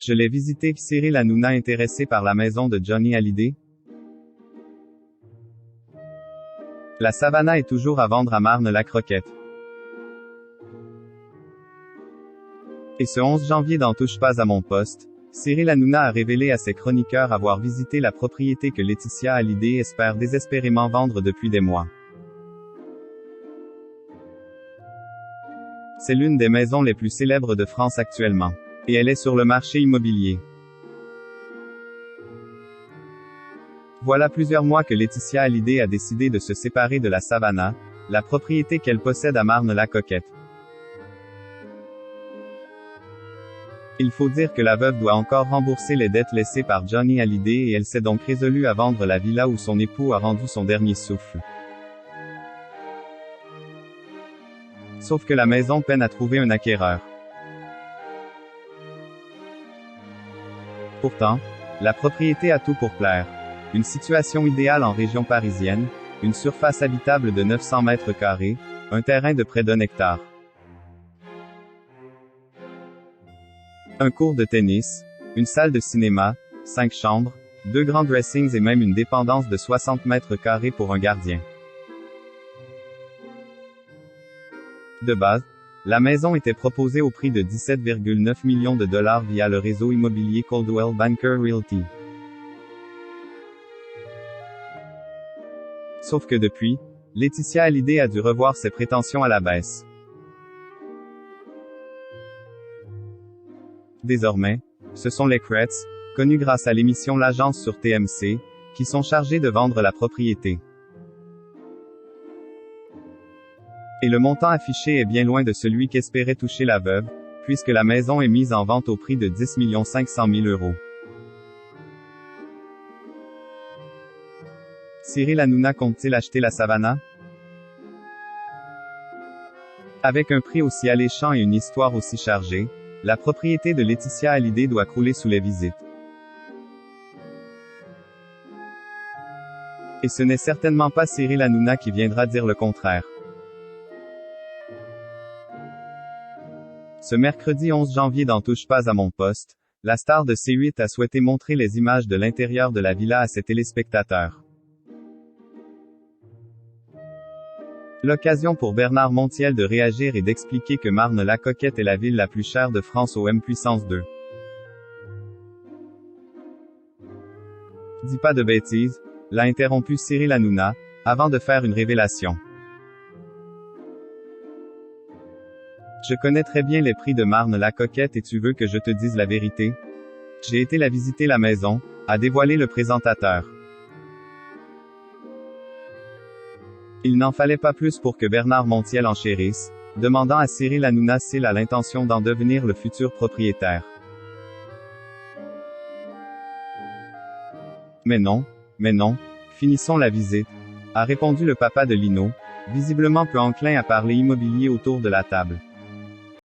Je l'ai visité. Cyril Hanouna intéressé par la maison de Johnny Hallyday? La Savannah est toujours à vendre à Marne-la-Croquette. Et ce 11 janvier dans Touche pas à mon poste, Cyril Hanouna a révélé à ses chroniqueurs avoir visité la propriété que Laetitia Hallyday espère désespérément vendre depuis des mois. C'est l'une des maisons les plus célèbres de France actuellement. Et elle est sur le marché immobilier. Voilà plusieurs mois que Laetitia Hallyday a décidé de se séparer de la Savannah, la propriété qu'elle possède à Marne-la-Coquette. Il faut dire que la veuve doit encore rembourser les dettes laissées par Johnny Hallyday et elle s'est donc résolue à vendre la villa où son époux a rendu son dernier souffle. Sauf que la maison peine à trouver un acquéreur. Pourtant, la propriété a tout pour plaire. Une situation idéale en région parisienne, une surface habitable de 900 mètres carrés, un terrain de près d'1 hectare. Un court de tennis, une salle de cinéma, 5 chambres, 2 grands dressings et même une dépendance de 60 mètres carrés pour un gardien. De base, la maison était proposée au prix de 17,9 millions de dollars via le réseau immobilier Coldwell Banker Realty. Sauf que depuis, Laetitia Hallyday a dû revoir ses prétentions à la baisse. Désormais, ce sont les Kretz, connus grâce à l'émission L'Agence sur TMC, qui sont chargés de vendre la propriété. Et le montant affiché est bien loin de celui qu'espérait toucher la veuve, puisque la maison est mise en vente au prix de 10 500 000 €. Cyril Hanouna compte-t-il acheter la Savannah? Avec un prix aussi alléchant et une histoire aussi chargée, la propriété de Laetitia Hallyday doit crouler sous les visites. Et ce n'est certainement pas Cyril Hanouna qui viendra dire le contraire. Ce mercredi 11 janvier dans Touche pas à mon poste, la star de C8 a souhaité montrer les images de l'intérieur de la villa à ses téléspectateurs. L'occasion pour Bernard Montiel de réagir et d'expliquer que Marne-la-Coquette est la ville la plus chère de France au M+2. Dis pas de bêtises, l'a interrompu Cyril Hanouna, avant de faire une révélation. Je connais très bien les prix de Marne-la-Coquette et tu veux que je te dise la vérité? J'ai été la visiter la maison, a dévoilé le présentateur. Il n'en fallait pas plus pour que Bernard Montiel enchérisse, demandant à Cyril Hanouna s'il a l'intention d'en devenir le futur propriétaire. Mais non, finissons la visite, a répondu le papa de Lino, visiblement peu enclin à parler immobilier autour de la table.